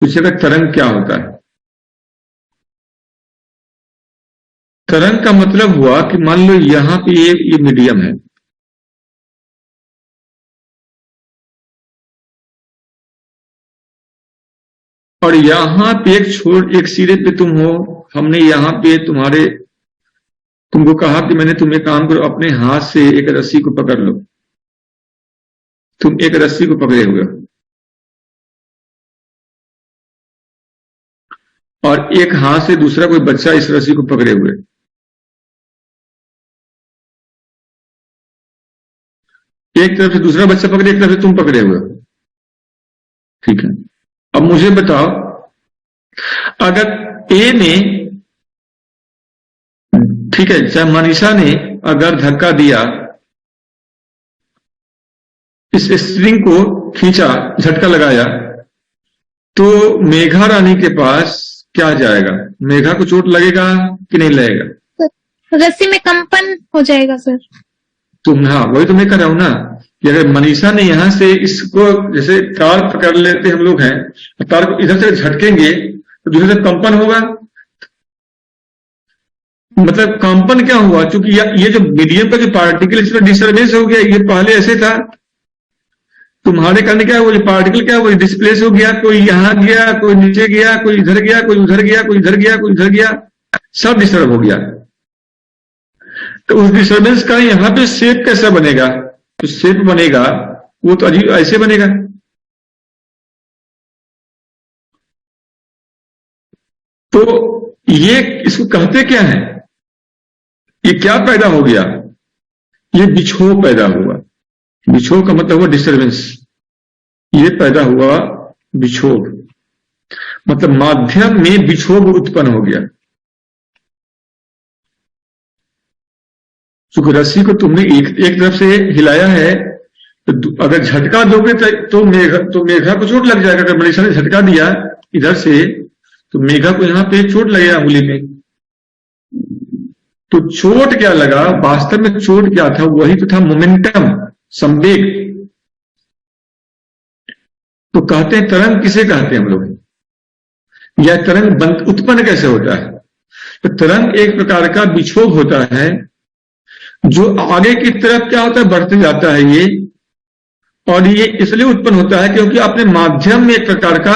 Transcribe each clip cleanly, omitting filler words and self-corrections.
पूछेगा तरंग क्या होता है। तरंग का मतलब हुआ कि मान लो यहां पे ये मीडियम है, और यहां पे एक सिरे पे तुम हो, हमने यहां पे तुमको कहा कि मैंने तुम्हें काम करो, अपने हाथ से एक रस्सी को पकड़ लो। तुम एक रस्सी को पकड़े हुए हो, और एक हाथ से दूसरा कोई बच्चा इस रस्सी को पकड़े हुए। एक तरफ से दूसरा बच्चा पकड़े, एक तरफ से तुम पकड़े हुए हो। ठीक है, अब मुझे बताओ, अगर ए ने, ठीक है, चाहे मनीषा ने अगर धक्का दिया, इस स्ट्रिंग को खींचा, झटका लगाया, तो मेघा रानी के पास क्या जाएगा? मेघा को चोट लगेगा कि नहीं लगेगा? रस्सी में कंपन हो जाएगा सर। तुम, हाँ वही तो मैं कर रहा हूं ना, कि अगर मनीषा ने यहां से इसको, जैसे तार पकड़ लेते हम लोग हैं, तार को इधर से झटकेंगे तो दूसरी तरफ कंपन होगा। मतलब कंपन क्या हुआ? क्योंकि ये जो मीडियम का जो पार्टिकल, इसमें डिस्टर्बेंस हो गया। ये पहले ऐसे था, तुम्हारे करने क्या हुआ, पार्टिकल क्या हुआ, डिस्प्लेस हो गया। कोई यहां गया, कोई नीचे गया, कोई इधर गया, कोई उधर गया, कोई इधर गया, कोई इधर गया, सब डिस्टर्ब हो गया। तो उस डिस्टर्बेंस का यहां पे शेप कैसा बनेगा? तो शेप बनेगा वो तो अजीब ऐसे बनेगा। तो ये इसको कहते क्या है? ये क्या पैदा हो गया? ये बिछोह पैदा हुआ। बिछोह का मतलब हुआ डिस्टर्बेंस। ये पैदा हुआ बिछोह, मतलब माध्यम में बिछोह उत्पन्न हो गया। क्योंकि रस्सी को तुमने एक तरफ से हिलाया है, तो अगर झटका दोगे तो मेघा को चोट लग जाएगा। अगर मनीषा ने झटका दिया इधर से, तो मेघा को यहां पे चोट लगेगा उंगली में। तो चोट क्या लगा? वास्तव में चोट क्या था? वही तो था मोमेंटम, संवेग। तो कहते हैं तरंग किसे कहते हैं हम लोग, या तरंग उत्पन्न कैसे होता है? तो तरंग एक प्रकार का बिछोह होता है, जो आगे की तरफ क्या होता है, बढ़ते जाता है ये। और ये इसलिए उत्पन्न होता है क्योंकि आपने माध्यम में एक प्रकार का,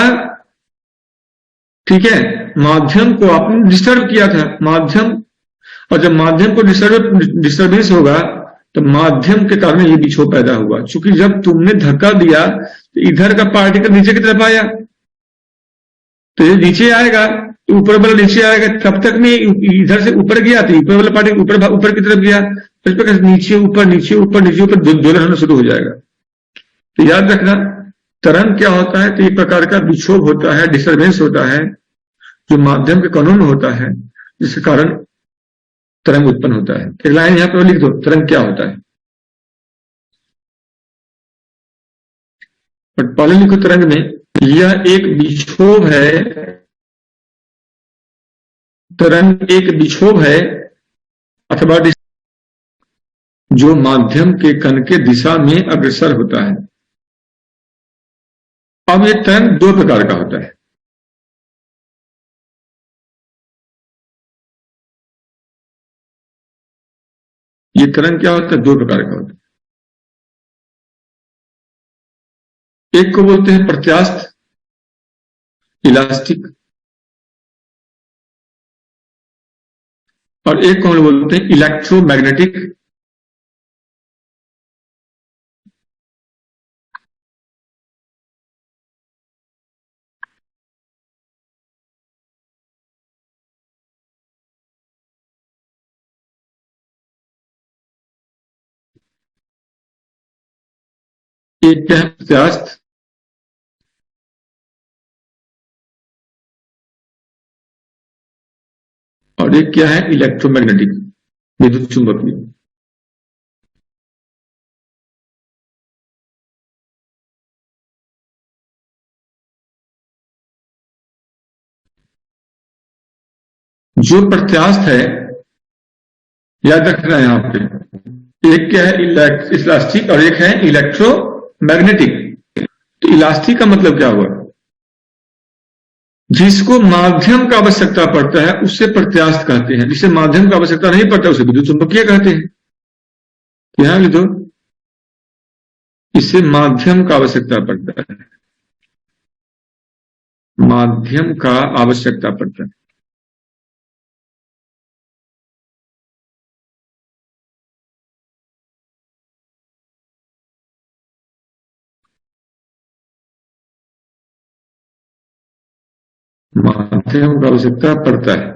ठीक है, माध्यम को आपने डिस्टर्ब किया था, माध्यम। और जब माध्यम को डिस्टर्बेंस होगा, तो माध्यम के कारण ये बिछोह पैदा हुआ। क्योंकि जब तुमने धक्का दिया तो इधर का पार्टिकल नीचे की तरफ आया, तो ये नीचे आएगा, तो ऊपर वाला नीचे आएगा। तब तक में इधर से ऊपर गया तो ऊपर वाला पार्टिकल ऊपर की तरफ गया। इस प्रकार नीचे ऊपर नीचे ऊपर नीचे ऊपर दोलन होना शुरू हो जाएगा। तो याद रखना, तरंग क्या होता है? तो ये प्रकार का बिछोह होता है, डिस्टर्बेंस होता है, जो माध्यम के कानून में होता है, जिसके कारण तरंग उत्पन्न होता है। एक लाइन यहां पर लिख दो, तरंग क्या होता है। बट पहले लिखो तरंग में, यह एक बिछोह है, तरंग एक बिछोह है अथवा जो माध्यम के कण के दिशा में अग्रसर होता है। अब ये तरंग दो प्रकार का होता है। ये तरंग क्या होता है? दो प्रकार का होता है। एक को बोलते हैं प्रत्यास्थ, इलास्टिक, और एक को हम बोलते हैं इलेक्ट्रोमैग्नेटिक। एक क्या है? प्रत्यास्थ, और एक क्या है? इलेक्ट्रोमैग्नेटिक, विद्युत चुंबकीय। जो प्रत्यास्थ है, याद रखना है यहां पे, एक क्या है? इलास्टिक, और एक है इलेक्ट्रोमैग्नेटिक। तो इलास्टिक का मतलब क्या हुआ? जिसको माध्यम का आवश्यकता पड़ता है उससे प्रत्यास्थ कहते हैं, जिसे माध्यम का आवश्यकता नहीं पड़ता उसे विद्युत चुंबकीय कहते हैं। यहां लिख दो, इसे माध्यम का आवश्यकता पड़ता है, माध्यम का आवश्यकता पड़ता है। माध्यम का आवश्यकता पड़ता है,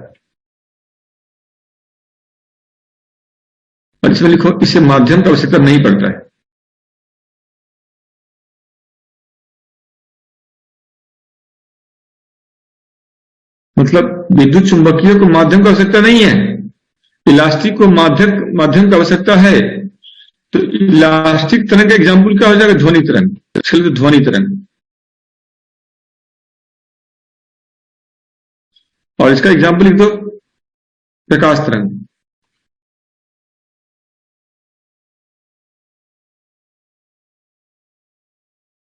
और इसमें लिखो इसे माध्यम का आवश्यकता नहीं पड़ता है। मतलब विद्युत चुंबकीय को माध्यम की आवश्यकता नहीं है, इलास्टिक को माध्यम की आवश्यकता है। तो इलास्टिक तरंग का एग्जाम्पल क्या हो जाएगा? ध्वनि तरंग, ध्वनि तरंग। और इसका एग्जाम्पल लिख दो प्रकाश तरंग।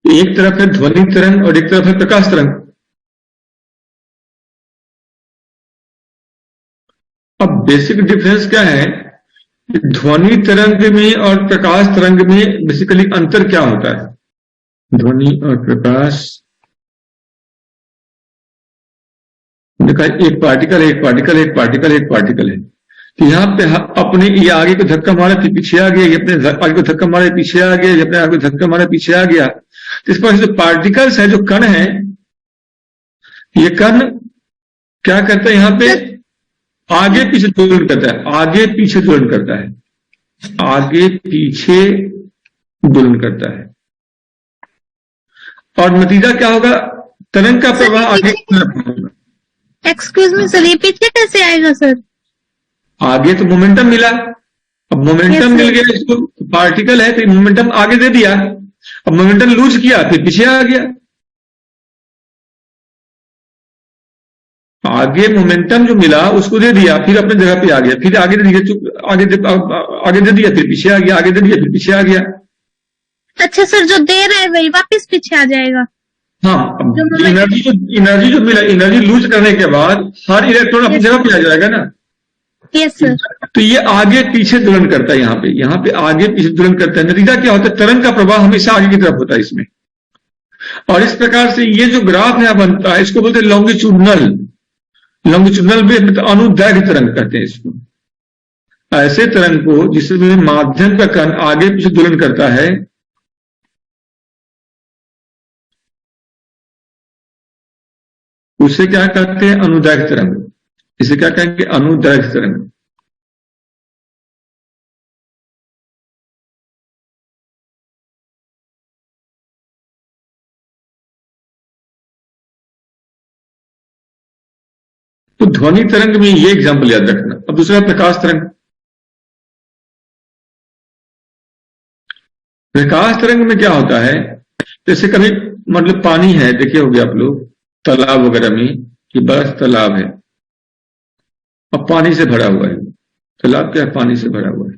एक तरफ है ध्वनि तरंग और एक तरफ है प्रकाश तरंग। अब बेसिक डिफरेंस क्या है? ध्वनि तरंग में और प्रकाश तरंग में बेसिकली अंतर क्या होता है? ध्वनि और प्रकाश, देखा एक पार्टिकल है, एक पार्टिकल है, एक पार्टिकल है, एक पार्टिकल है। तो यहां पे अपने ये आगे को धक्का मारा फिर पीछे आ गया, ये अपने आगे को धक्का मारा पीछे आ गया, ये अपने आगे को धक्का मारा पीछे आ गया। तो इस पर जो पार्टिकल्स है, जो कण है, ये कण क्या करता है? यहां पे आगे पीछे दोलन करता है, आगे पीछे दोलन करता है, आगे पीछे दोलन करता है। और नतीजा क्या होगा? तरंग का प्रवाह आगे की तरफ होगा। एक्सक्यूज मी सर, ये पीछे कैसे आएगा सर? आगे तो मोमेंटम मिला, अब मोमेंटम मिल गया इसको, पार्टिकल है तो मोमेंटम आगे दे दिया, अब मोमेंटम लूज किया फिर पीछे आ गया। आगे मोमेंटम जो मिला उसको दे दिया, फिर अपने जगह पे आ गया, फिर आगे दे दिया, आगे दे दिया फिर पीछे आ गया, आगे दे दिया फिर पीछे आ गया। अच्छा सर, जो दे रहा है वही वापस पीछे आ जाएगा। हाँ, एनर्जी जो मिला, एनर्जी लूज करने के बाद हर इलेक्ट्रॉन अपनी जगह पे आ जाएगा ना। Yes sir. तो ये आगे पीछे दोलन करता है, यहाँ पे आगे पीछे दोलन करता है। नतीजा क्या होता है? तरंग का प्रवाह हमेशा आगे की तरफ होता है इसमें। और इस प्रकार से ये जो ग्राफ यहाँ बनता है इसको बोलते हैं लॉन्गिट्यूडनल। लॉन्गिट्यूडनल भी अनुदैर्घ्य तरंग कहते हैं इसको। ऐसे तरंग को जिसमें माध्यम का कण आगे पीछे दोलन करता है, उसे क्या कहते हैं? अनुदैर्घ्य तरंग। इसे क्या कहेंगे? अनुदैर्घ्य तरंग। तो ध्वनि तरंग में ये एग्जांपल याद रखना। अब दूसरा प्रकाश तरंग। प्रकाश तरंग में क्या होता है? जैसे कभी मतलब पानी है, देखे होंगे आप लोग तालाब वगैरह में, कि बड़ा तालाब है, अब पानी से भरा हुआ है। तालाब क्या है? पानी से भरा हुआ है।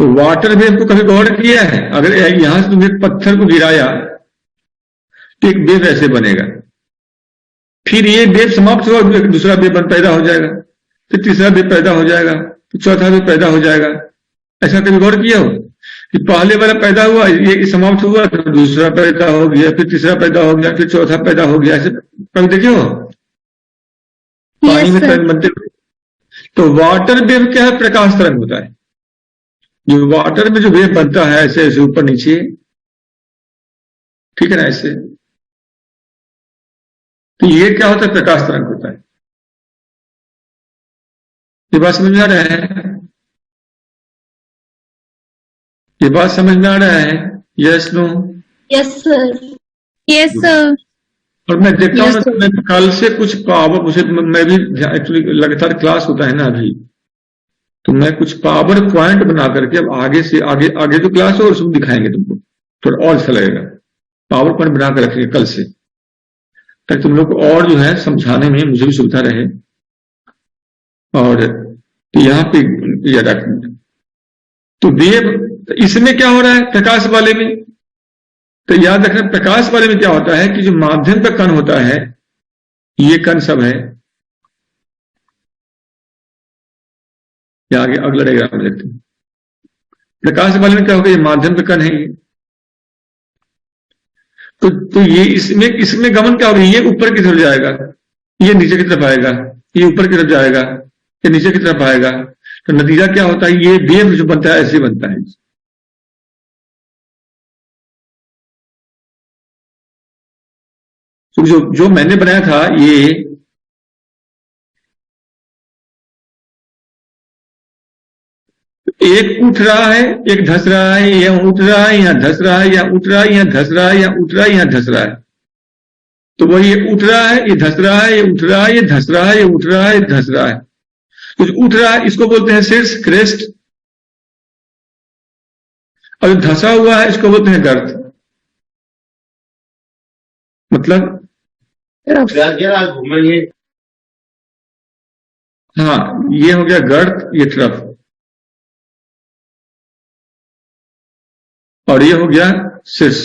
तो वाटर वेव को कभी गौर किया है? अगर यहां से तुमने पत्थर को गिराया तो एक वेव ऐसे बनेगा, फिर ये वेव समाप्त हुआ, दूसरा वेव पैदा हो जाएगा, फिर तीसरा वेव पैदा हो जाएगा, फिर चौथा वेव पैदा हो जाएगा। ऐसा कभी गौर किया हो कि पहले वाला पैदा हुआ, ये समाप्त हुआ, तो दूसरा पैदा हो गया, फिर तीसरा पैदा हो गया, फिर चौथा पैदा हो गया। ऐसे कभी देखे हो पानी में तरंग बनते हुए? तो वाटर वेव क्या है? प्रकाश तरंग होता है। जो वाटर में जो वेव बनता है ऐसे ऐसे ऊपर नीचे, ठीक है ना, ऐसे, तो ये क्या होता है? प्रकाश तरंग होता है। ये बात समझ में आ रहा है? ये बात समझ में आ रहा है? Yes no? Yes sir. Yes sir. और मैं देखता हूँ ना, मैं कल से कुछ पावर, मुझे मैं भी एक्चुअली लगातार क्लास होता है ना अभी, तो मैं कुछ पावर पॉइंट बना करके अब आगे से आगे आगे जो क्लास हो उसमें दिखाएंगे तुमको, थोड़ा और अच्छा लगेगा। पावर पॉइंट बना कर रखेंगे कल से, ताकि तुम लोग को और जो है समझाने में मुझे भी सुविधा रहे। और तो यहाँ पे याद रखना। तो वेव, इसमें क्या हो रहा है? प्रकाश वाले में तो याद रखना प्रकाश वाले में क्या होता है कि जो माध्यम का कण होता है, ये कण सब है, या आगे अगला डायग्राम देखते हैं। प्रकाश वाले में क्या होगा, ये माध्यम का कण है ये। तो ये इसमें गमन क्या होगा, ये ऊपर की तरफ जाएगा, ये नीचे की तरफ आएगा, ये ऊपर की तरफ जाएगा, ये नीचे की तरफ आएगा। तो नतीजा क्या होता है, ये वेव जो बनता है ऐसे बनता है। तो जो मैंने बनाया था, ये एक उठ रहा है, एक धस रहा है, यहाँ उठ रहा है, यहाँ धस रहा है, यहाँ उठ रहा है, यहाँ धस रहा है, यहाँ उठ रहा है, यहाँ धस रहा है। तो वो ये उठ रहा है, ये धस रहा है, ये उठ रहा है, ये धस रहा है, ये उठ रहा है, ये धस रहा है। तो जो उठ रहा है इसको बोलते हैं शीर्ष, क्रेस्ट, और जो धसा हुआ है इसको बोलते हैं गर्त। मतलब हाँ, ये हो गया गर्त, ये ट्रफ, और ये हो गया शीर्ष।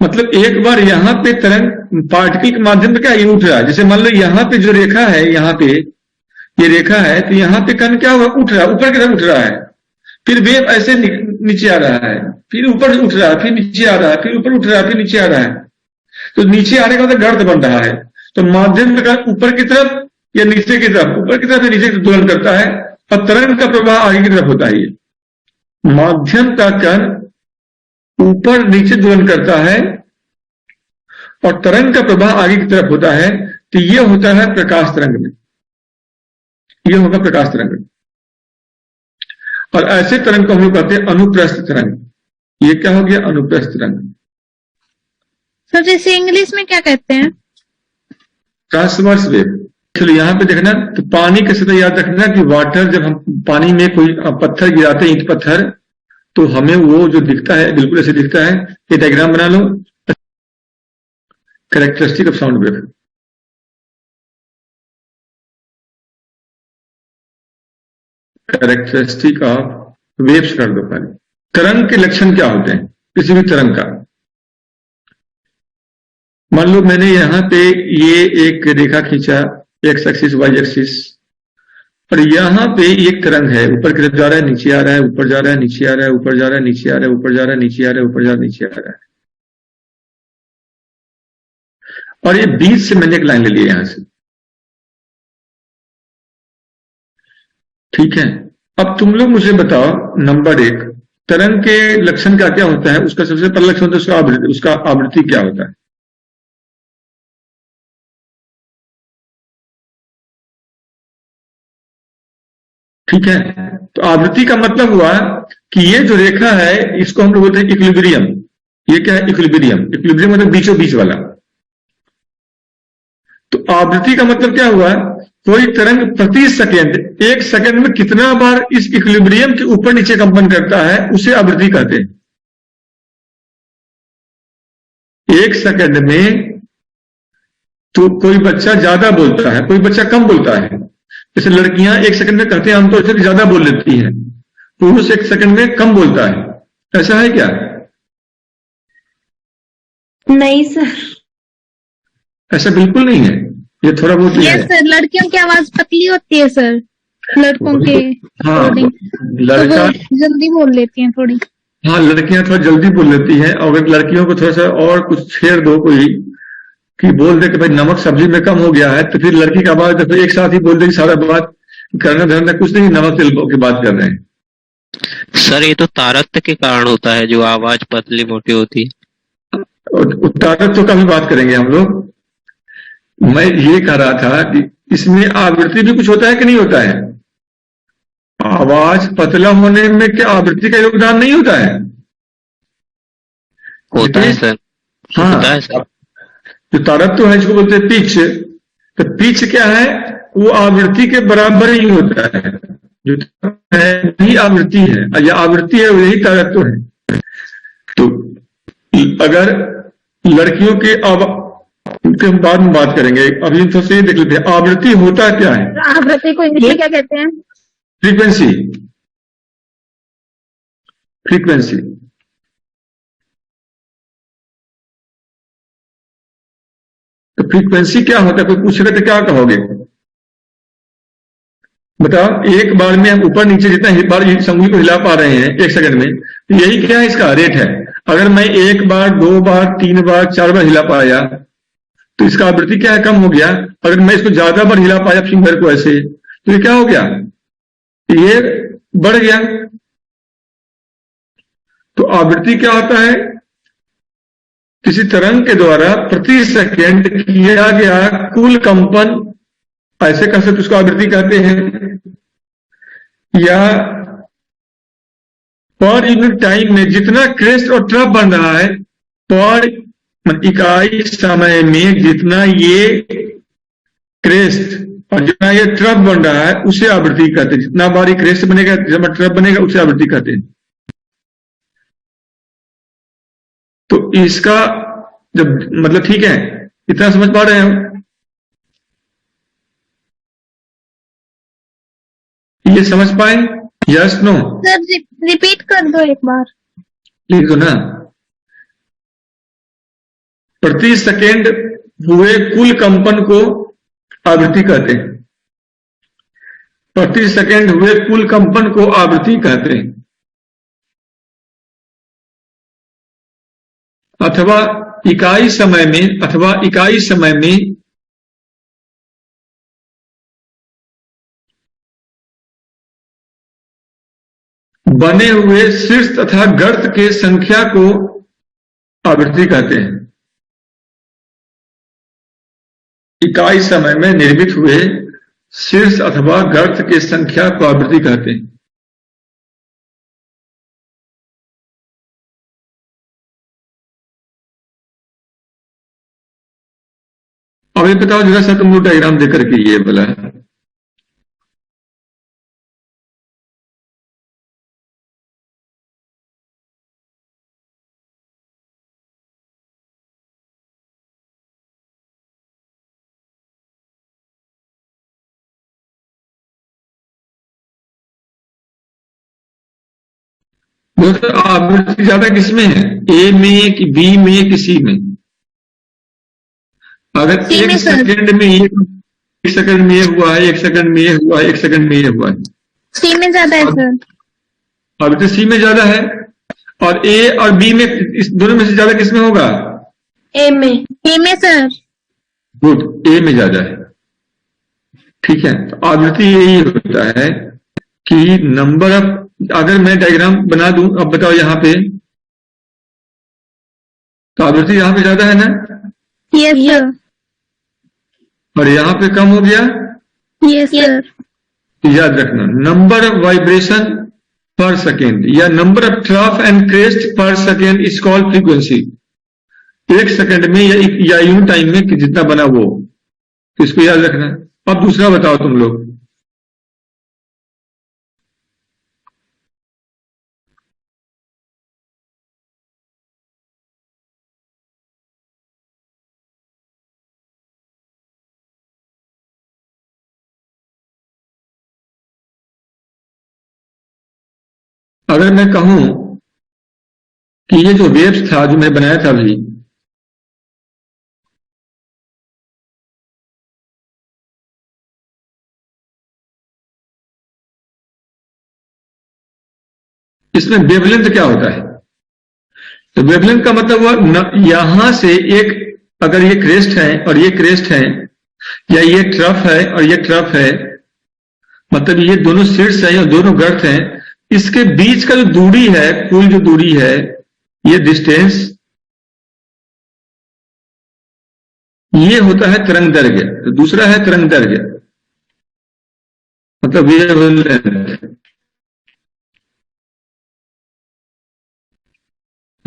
मतलब एक बार यहां पे तरंग पार्टिकल के माध्यम से क्या ये उठ रहा है, जैसे मान लो यहां पे जो रेखा है, यहां पे ये रेखा है, तो यहां पे कण क्या हुआ, उठ रहा है, ऊपर की तरफ उठ रहा है, फिर वेव ऐसे नीचे आ रहा है, फिर ऊपर उठ रहा है, फिर नीचे आ रहा है, फिर ऊपर उठ रहा है, फिर नीचे आ रहा है। तो नीचे आने का मतलब गर्त बन रहा है। तो माध्यम का ऊपर की तरफ या नीचे की तरफ, ऊपर की तरफ या नीचे की तरफ दोलन करता है, और तरंग का प्रवाह आगे की तरफ होता है। ये माध्यम का कण ऊपर नीचे दोलन करता है और तरंग का प्रवाह आगे की तरफ होता है। तो ये होता है प्रकाश तरंग में, ये होगा प्रकाश तरंग। और ऐसे तरंग को हम लोग कहते हैं अनुप्रस्थ तरंग। ये क्या हो गया, अनुप्रस्थ तरंग। सर जैसे इंग्लिश में क्या कहते हैं, ट्रांसवर्स वेव। चलो यहां पे देखना, तो पानी के सतह याद रखना कि वाटर, जब हम पानी में कोई पत्थर गिराते हैं, ईंट पत्थर, तो हमें वो जो दिखता है बिल्कुल ऐसे दिखता है। ये डायग्राम बना लो, characteristic of sound wave. Characteristic of waves कर दो पहले। तरंग के लक्षण क्या होते हैं किसी भी तरंग का। मान लो मैंने यहां पे ये एक रेखा खींचा, एक्स एक्सिस वाई एक्सिस, और यहां पे एक तरंग है, ऊपर की तरफ जा रहा है, नीचे आ रहा है, ऊपर जा रहा है, नीचे आ रहा है, ऊपर जा रहा है, नीचे आ रहा है, ऊपर जा रहा है, नीचे आ रहा है, ऊपर जा रहा है, नीचे आ रहा है। और ये बीच से मैंने एक लाइन ले ली यहां से, ठीक है। अब तुम लोग मुझे बताओ, नंबर 1, तरंग के लक्षण का क्या होता है। उसका सबसे पहला लक्षण होता है उसका आवृत्ति क्या होता है। ठीक है, तो आवृत्ति का मतलब हुआ कि ये जो रेखा है इसको हम लोग बोलते हैं इक्विलिब्रियम। ये क्या है, इक्विलिब्रियम। इक्विलिब्रियम मतलब बीचों बीच वाला। तो आवृत्ति का मतलब क्या हुआ, कोई तरंग प्रति सेकेंड, 1 सेकेंड में कितना बार इस इक्विलिब्रियम के ऊपर नीचे कंपन करता है, उसे आवृत्ति कहते हैं। 1 सेकेंड में तो कोई बच्चा ज्यादा बोलता है, कोई बच्चा कम बोलता है। जैसे लड़कियां 1 सेकंड में कहते हैं आमतौर से ज्यादा बोल लेती हैं, पुरुष 1 सेकंड में कम बोलता है। ऐसा है क्या? नहीं सर, ऐसा बिल्कुल नहीं है, ये थोड़ा बहुत ही है। सर लड़कियों की आवाज पतली होती है सर, लड़कों के हाँ, लड़का तो जल्दी बोल लेती हैं थोड़ी। हाँ, लड़कियां थोड़ा जल्दी बोल लेती हैं। और अगर लड़कियों को थोड़ा सा और कुछ छेड़ दो कोई कि बोल दे कि भाई नमक सब्जी में कम हो गया है, तो फिर लड़की का आवाज तो एक साथ ही बोल देगी सारा बात, करना धरना कुछ नहीं, नमक तेल की बात कर रहे हैं। सर ये तो तारतम्य के कारण होता है, जो आवाज पतली मोटी होती है। तारतम्य का भी बात करेंगे हम लोग। मैं ये कह रहा था कि इसमें आवृत्ति भी कुछ होता है कि नहीं होता है। आवाज पतला होने में क्या आवृत्ति का योगदान नहीं होता है? होता है सर, हाँ, होता है सर। जो तारतम्य है इसको बोलते हैं पिच। तो पिच क्या है, वो आवृत्ति के बराबर ही होता है। जो है वही आवृत्ति है, या आवृत्ति है वही तारतम्य है। तो अगर लड़कियों के हम बाद में बात करेंगे, अभी तो से देख लेते हैं आवृत्ति होता क्या है। आवृत्ति को इंग्लिश में क्या कहते हैं? फ्रीक्वेंसी। फ्रीक्वेंसी। तो फ्रीक्वेंसी क्या होता है, कोई पूछेगा तो क्या कहोगे? बताओ, एक बार में हम ऊपर नीचे जितना बार इस अंगुली को हिला पा रहे हैं एक सेकंड में, तो यही क्या है, इसका रेट है। अगर मैं एक बार, दो बार, तीन बार, चार बार हिला पाया तो इसका आवृत्ति क्या है, कम हो गया। अगर मैं इसको ज्यादा बार हिला पाया फिंगर को ऐसे, तो ये क्या हो गया, ये बढ़ गया। तो आवृत्ति क्या होता है, किसी तरंग के द्वारा प्रति सेकंड किया गया कुल कंपन, ऐसे कह सकते उसको आवृत्ति कहते हैं। या पर यूनिट टाइम में जितना क्रेस्ट और ट्रफ बन रहा है, पर इकाई समय में जितना ये क्रेस्ट और जितना ये ट्रफ बन रहा है उसे आवृत्ति कहते हैं। जितना बार ये क्रेस्ट बनेगा, जितना ट्रफ बनेगा, उसे आवृत्ति कहते हैं। तो इसका जब मतलब ठीक है, इतना समझ पा रहे हो? ये समझ पाए? Yes no? सर रिपीट कर दो एक बार। लिख दो ना। प्रति सेकेंड हुए कुल कंपन को आवृत्ति कहते हैं। प्रति सेकेंड हुए कुल कंपन को आवृत्ति कहते हैं। अथवा इकाई समय में बने हुए शीर्ष तथा गर्त के संख्या को आवृत्ति कहते हैं। इकाई समय में निर्मित हुए शीर्ष अथवा गर्त के संख्या को आवृत्ति कहते हैं। अब ये बताओ जरा सा, तुम लोग डायग्राम देकर के ये बोला है। दोस्तों, आवृत्ति ज्यादा किसमें है, ए में कि बी में कि सी में? अगर एक सेकंड में ये, एक सेकंड में ये हुआ है, एक सेकंड में ये हुआ है, एक सेकंड में ये हुआ है, सी में ज्यादा है सर। आवृत्ति सी में ज्यादा है। और ए और बी में, इस दोनों में से ज्यादा किसमें होगा? ए में सर। गुड, ए में ज्यादा है। ठीक है, तो आवृत्ति यही होता है कि नंबर ऑफ, अगर मैं डायग्राम बना दूं, अब बताओ यहां पे, तो आवृत्ति यहां पे ज्यादा है ना? Yes sir. और यहां पे कम हो गया? Yes sir. याद रखना, नंबर ऑफ वाइब्रेशन पर सेकेंड या number of trough and crest पर सेकेंड इज कॉल्ड फ्रीक्वेंसी। एक सेकंड में या यूनिट टाइम में जितना बना वो, तो इसको याद रखना। अब दूसरा बताओ तुम लोग। अगर मैं कहूं कि ये जो वेव्स था जो मैं बनाया था अभी, इसमें वेवलेंथ क्या होता है? तो वेवलेंथ का मतलब हुआ यहां से एक, अगर ये क्रेस्ट है और ये क्रेस्ट है, या ये ट्रफ है और ये ट्रफ है, मतलब ये दोनों शीर्ष है और दोनों गर्त हैं, इसके बीच का जो दूरी है, कुल जो दूरी है, ये डिस्टेंस, ये होता है तरंग दैर्घ्य। तो दूसरा है तरंग दैर्घ्य, मतलब वेवलेंथ।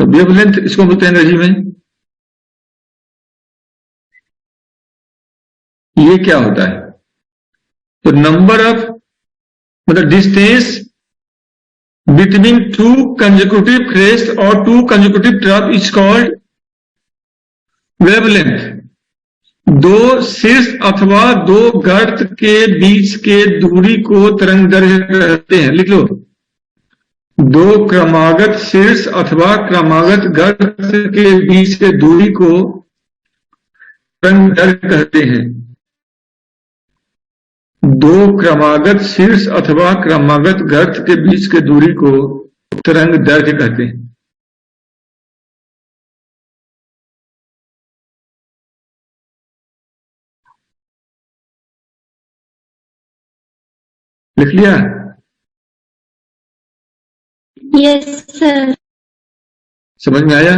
तो वेवलेंथ इसको बोलते हैं अंग्रेजी में। ये क्या होता है? तो नंबर ऑफ, मतलब distance between two consecutive crest or two consecutive trough is called wavelength। दो शीर्ष अथवा दो गर्त के बीच के दूरी को तरंग दैर्घ्य कहते हैं। लिख लो, दो क्रमागत शीर्ष अथवा क्रमागत गर्त के बीच के दूरी को तरंग दैर्घ्य कहते हैं। दो क्रमागत शीर्ष अथवा क्रमागत गर्त के बीच के दूरी को तरंग दैर्घ्य कहते हैं। लिख लिया? Yes sir. समझ में आया?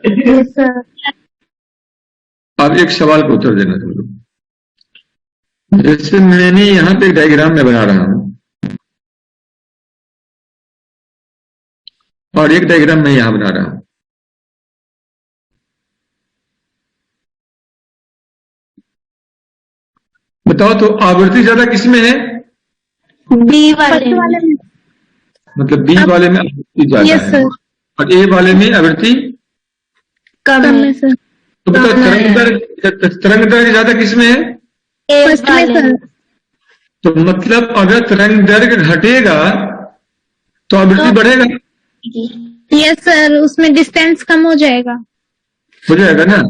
Yes sir. अब एक सवाल का उत्तर देना तुम लोग। जैसे मैंने यहां पे एक डायग्राम में बना रहा हूं और एक डायग्राम मैं यहां बना रहा हूं। बताओ तो आवृत्ति ज्यादा किसमें है? बी वाले में। मतलब बी वाले में आवृत्ति ज्यादा यस है सर। और ए वाले में आवृत्ति कम है सर। तो बताओ तरंग दैर्घ्य ज्यादा किसमें है? फर्स्ट में सर। तो मतलब अगर तरंग दैर्घ्य घटेगा तो आवृत्ति बढ़ेगा। यस सर, उसमें डिस्टेंस कम हो जाएगा। हो जाएगा ना?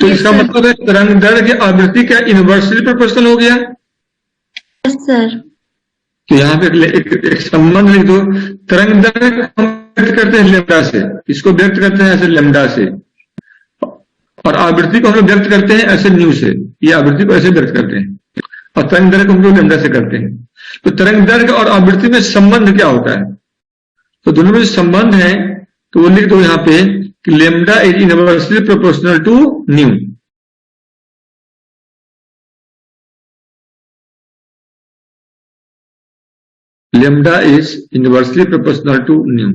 तो Yes, इसका sir. मतलब है तरंग दैर्घ्य आवृत्ति क्या इनवर्सली प्रोपोर्शनल हो गया? Yes sir. तो यहाँ पे एक संबंध लिख दो। तरंग दैर्घ्य हम व्यक्त करते हैं लेमडा से, इसको व्यक्त करते हैं ऐसे लेमडा से, और आवृत्ति को हम लोग व्यक्त करते हैं ऐसे न्यू से। ये आवृत्ति को ऐसे व्यक्त करते हैं और तरंग दैर्घ्य को हम लोग लेमडा से करते हैं। तो तरंग दैर्घ्य और आवृत्ति में संबंध क्या होता है? तो दोनों में संबंध है तो वो लिख दो यहाँ पे कि lambda is inversely proportional to nu. Lambda is inversely proportional to nu.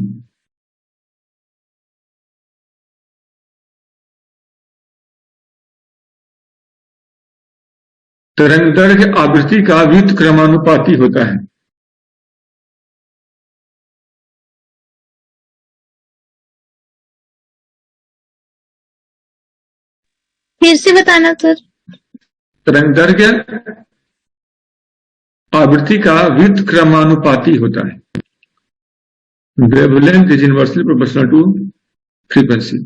तरंग दैर्घ्य आवृत्ति का व्युत्क्रमानुपाती होता है। फिर से बताना सर। तरंग दैर्घ्य आवृत्ति का व्युत्क्रमानुपाती होता है। Wavelength is inversely proportional to frequency.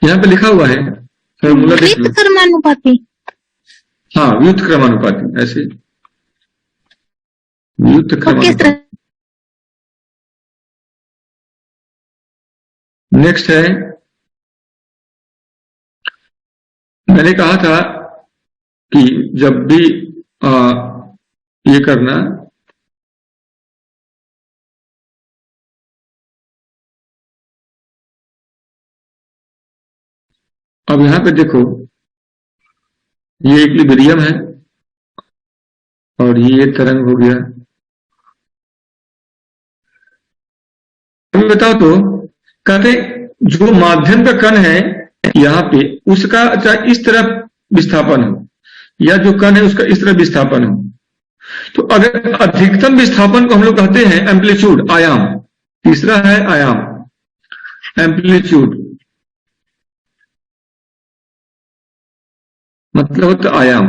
यहां पे लिखा हुआ है फॉर्मूला देख लो। व्युत्क्रमानुपाती। हाँ, व्युत्क्रमानुपाती, ऐसे ओके व्युत्क्रमानुपाती। सर। नेक्स्ट है, मैंने कहा था कि जब भी ये करना, अब यहां पे देखो ये इक्विलिब्रियम है और ये तरंग हो गया। अभी बताओ तो कहते जो माध्यम का कण है यहाँ पे उसका चाहे इस तरफ विस्थापन हो या जो कण है उसका इस तरफ विस्थापन हो, तो अगर अधिकतम विस्थापन को हम लोग कहते हैं एम्पलीट्यूड, आयाम। तीसरा है आयाम, एम्पलीट्यूड मतलब होता आयाम।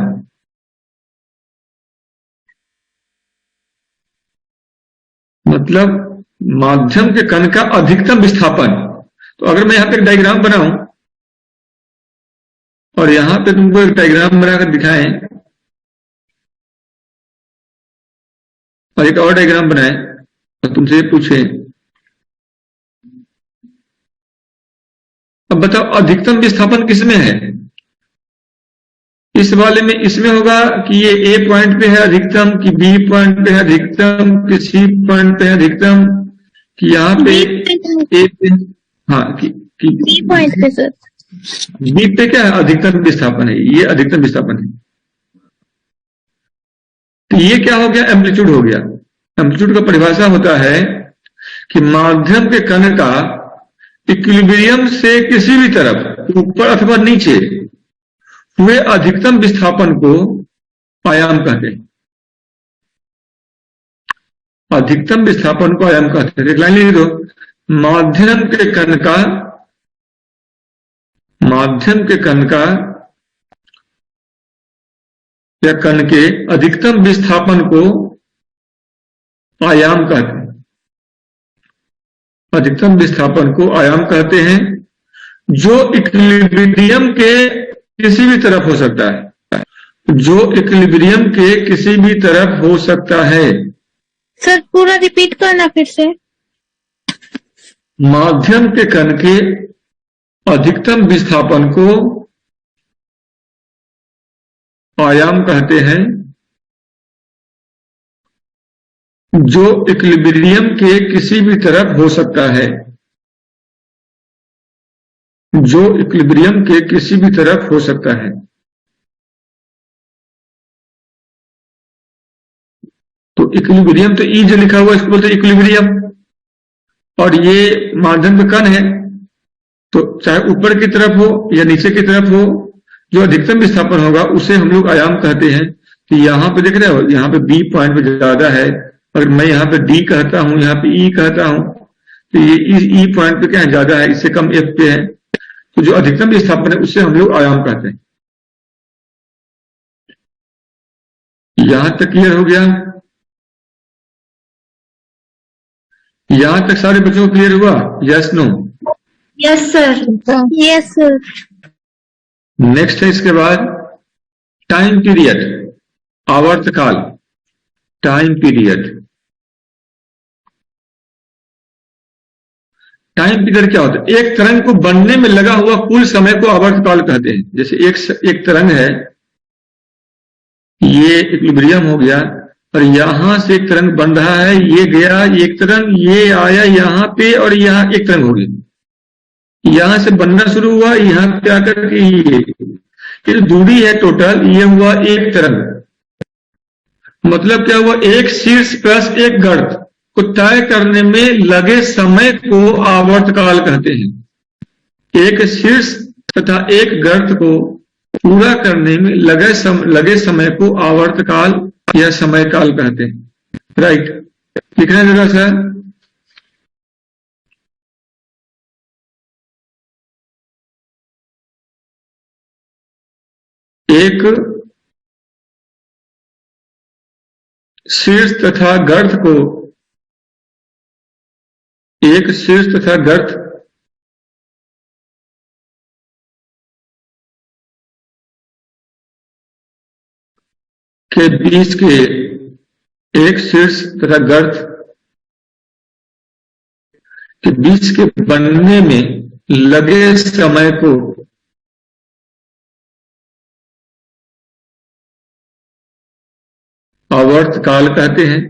मतलब माध्यम के कण का अधिकतम विस्थापन। तो अगर मैं यहां पे एक डायग्राम बनाऊं और यहां पे तुमको एक डायग्राम बनाकर दिखाएं और एक और डायग्राम बनाएं और तुमसे ये पूछें, अब बताओ अधिकतम विस्थापन किसमें है? इस वाले में इसमें होगा कि ये ए पॉइंट पे है अधिकतम, कि बी पॉइंट पे है अधिकतम, कि सी पॉइंट पे है अधिकतम, कि यहाँ पे ए पे, हाँ कि बी पॉइंट पे सर। बी पे क्या है? अधिकतम विस्थापन है, ये अधिकतम विस्थापन है। तो ये क्या हो गया? एम्पलीट्यूड हो गया। एम्पलीट्यूड का परिभाषा होता है कि माध्यम के कण का इक्विलिब्रियम से किसी भी तरफ ऊपर अथवा नीचे हुए अधिकतम विस्थापन को आयाम कहते हैं। अधिकतम विस्थापन को आयाम कहते हैं। एक लाइन लिख दो, माध्यम के कण का या कण के अधिकतम विस्थापन को आयाम कहते हैं। अधिकतम विस्थापन को आयाम कहते हैं, जो इक्विलिब्रियम के किसी भी तरफ हो सकता है, जो इक्विलिब्रियम के किसी भी तरफ हो सकता है। सर पूरा रिपीट करना फिर से। माध्यम के कण के अधिकतम विस्थापन को आयाम कहते हैं, जो इक्विलिब्रियम के किसी भी तरफ हो सकता है, जो इक्विलिब्रियम के किसी भी तरफ हो सकता है। तो इक्विलिब्रियम तो ई जो लिखा हुआ इसको बोलते हैं इक्विलिब्रियम, और ये माध्यम का कण है, तो चाहे ऊपर की तरफ हो या नीचे की तरफ हो, जो अधिकतम विस्थापन होगा उसे हम लोग आयाम कहते हैं। तो यहां पे देख रहे हो, यहां पे बी पॉइंट पे ज्यादा है, और मैं यहाँ पे डी कहता हूं, यहाँ पे ई कहता हूं, तो ये ई पॉइंट पे क्या है, ज्यादा है, इससे कम एफ पे है। तो जो अधिकतम विस्थापन है उसे हम लोग आयाम कहते हैं। यहां तक क्लियर हो गया? यहां तक सारे बच्चों को क्लियर हुआ? Yes no? Yes sir. Yes sir. Next है इसके बाद टाइम पीरियड, आवर्तकाल। टाइम पीरियड, टाइम पीरियड क्या होता है? एक तरंग को बनने में लगा हुआ कुल समय को आवर्तकाल कहते हैं। जैसे एक तरंग है, ये इक्विलिब्रियम हो गया, और यहां से एक तरंग बन रहा है, ये गया एक तरंग, ये आया यहां पे, और यहां एक तरंग होगी, यहां से बनना शुरू हुआ, यहां पे आकर के ये दूरी है टोटल, ये हुआ एक तरंग। मतलब क्या हुआ? एक शीर्ष प्लस एक गर्त को तय करने में लगे समय को आवर्तकाल कहते हैं। एक शीर्ष तथा एक गर्त को पूरा करने में लगे समय को आवर्तकाल या समयकाल कहते हैं। राइट, लिखना जरा सा। एक शीर्ष तथा गर्त को, एक शीर्ष तथा गर्त के बीच के, एक शीर्ष तथा गर्त के बीच के बनने में लगे समय को आवर्तकाल कहते हैं।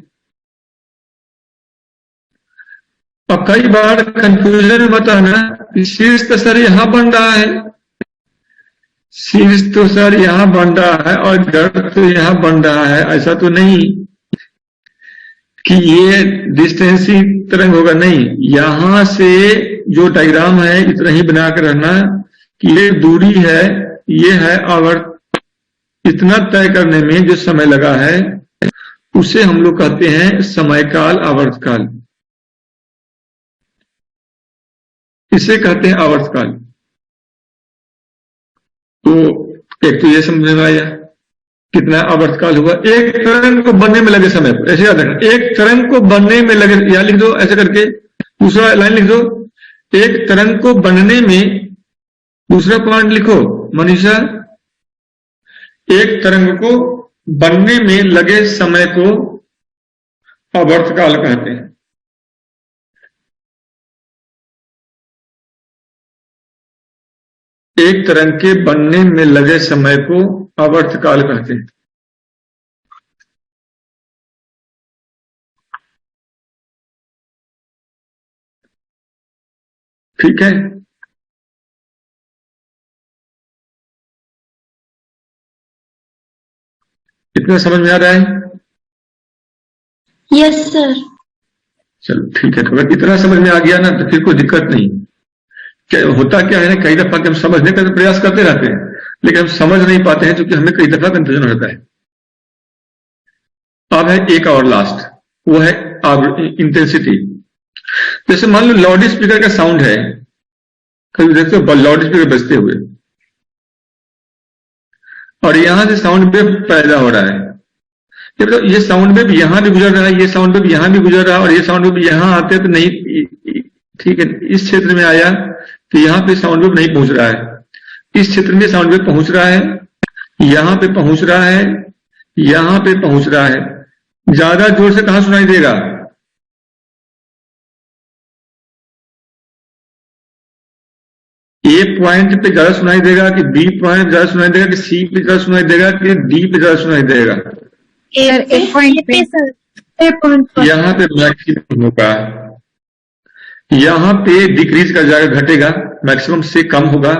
अब कई बार कंफ्यूजन में बता ना, शीर्ष तो सर यहां बन रहा है, शीर्ष तो सर यहां बन रहा है और गर्त तो यहां बन रहा है। ऐसा तो नहीं कि ये डिस्टेंस ही तरंग होगा, नहीं, यहां से जो डायग्राम है इतना ही बनाकर रहना कि ये दूरी है, ये है आवर्त, इतना तय करने में जो समय लगा है उसे हम लोग कहते हैं समयकाल, आवर्तकाल, इसे कहते हैं आवर्तकाल। तो एक तो ये समझ में आया कितना आवर्तकाल हुआ। एक तरंग को बनने में लगे समय को, ऐसे याद रखना, एक तरंग को बनने में लगे, या लिख दो ऐसे करके, दूसरा लाइन लिख दो, एक तरंग को बनने में, दूसरा पॉइंट लिखो मनीषा, एक तरंग को बनने में लगे समय को आवर्तकाल कहते हैं। एक तरंग के बनने में लगे समय को आवर्तकाल कहते हैं। ठीक है, इतना समझ में आ रहा है? Yes sir. चलो ठीक है, तो अगर इतना समझ में आ गया ना तो फिर कोई दिक्कत नहीं। क्या होता क्या है ना, कई दफा कि हम समझने का प्रयास करते रहते हैं लेकिन हम समझ नहीं पाते हैं, क्योंकि हमें कई दफा कंफ्यूजन होता है। अब है एक और लास्ट, वो है इंटेंसिटी। जैसे मान लो लाउड स्पीकर का साउंड है, कभी देखते हो लाउड स्पीकर बजते हुए, और यहां से साउंड वेव पैदा हो रहा है, ये बताओ, ये साउंड वेव यहाँ भी गुजर रहा है, ये साउंड वेव यहाँ भी गुजर रहा है, और ये साउंड वेव यहाँ आते हैं तो नहीं, ठीक है, इस क्षेत्र में आया तो यहाँ पे साउंड वेव नहीं पहुंच रहा है, इस क्षेत्र में साउंड वेव पहुंच रहा है, यहाँ पे पहुंच रहा है, यहाँ पे पहुंच रहा है। ज्यादा जोर से कहां सुनाई देगा? ए पॉइंट पे ज्यादा सुनाई देगा कि बी पॉइंट ज्यादा सुनाई देगा कि सी पे ज्यादा सुनाई देगा कि डी पे ज्यादा सुनाई देगा? ए पॉइंट पे सर, ए पॉइंट पर। यहाँ पे मैक्सिमम होगा, यहाँ पे डिक्रीज कर जाएगा, घटेगा, मैक्सिमम से कम होगा,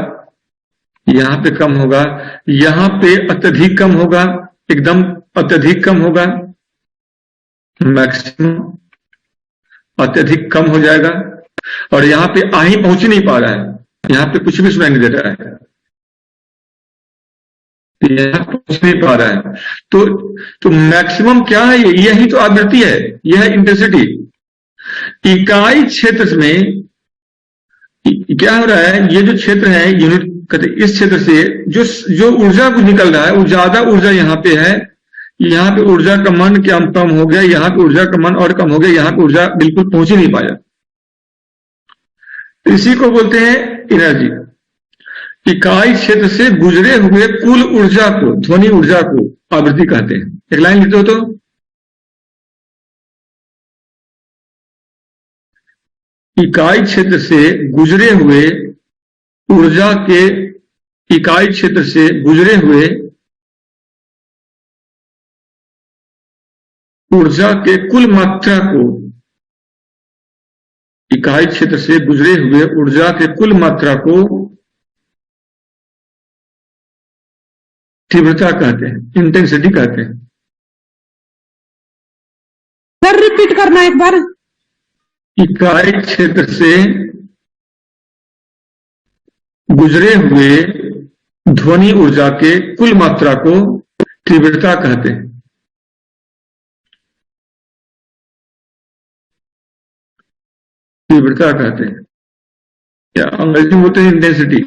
यहाँ पे कम होगा, यहाँ पे अत्यधिक कम होगा, एकदम अत्यधिक कम होगा, मैक्सिमम अत्यधिक कम हो जाएगा, और यहाँ पे आ ही पहुंच ही नहीं पा रहा है, यहाँ पे कुछ भी सुनाई नहीं दे रहा है, यहाँ पहुंच नहीं पा रहा है। तो मैक्सिमम क्या है? यही तो आवृत्ति है, यह है इंटेंसिटी। इकाई क्षेत्र में क्या हो रहा है? ये जो क्षेत्र है यूनिट कहते, इस क्षेत्र से जो ऊर्जा कुछ निकल रहा है वो ज्यादा ऊर्जा यहाँ पे है, यहाँ पे ऊर्जा का मान क्या कम हो गया, यहाँ पे ऊर्जा का मान और कम हो गया, यहाँ पे ऊर्जा बिल्कुल पहुंच ही नहीं पाया। इसी को बोलते हैं एनर्जी। इकाई क्षेत्र से गुजरे हुए कुल ऊर्जा को, ध्वनि ऊर्जा को आवृत्ति कहते हैं। एक लाइन लिखते हो तो, इकाई क्षेत्र से गुजरे हुए ऊर्जा के, इकाई क्षेत्र से गुजरे हुए ऊर्जा के कुल मात्रा को, इकाई क्षेत्र से गुजरे हुए ऊर्जा के कुल मात्रा को तीव्रता कहते हैं, इंटेंसिटी कहते हैं। सर रिपीट करना एक बार। इकाई क्षेत्र से गुजरे हुए ध्वनि ऊर्जा के कुल मात्रा को तीव्रता कहते हैं। तीव्रता कहते हैं, या अंग्रेजी में बोलते हैं इंटेंसिटी।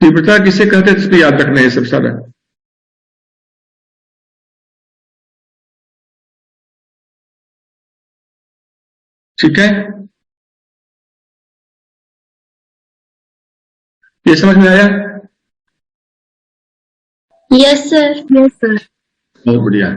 तीव्रता किसे कहते हैं, इसको याद रखना है सब सारा। ठीक है, ये समझ में आया? Yes sir, yes sir. बहुत बढ़िया।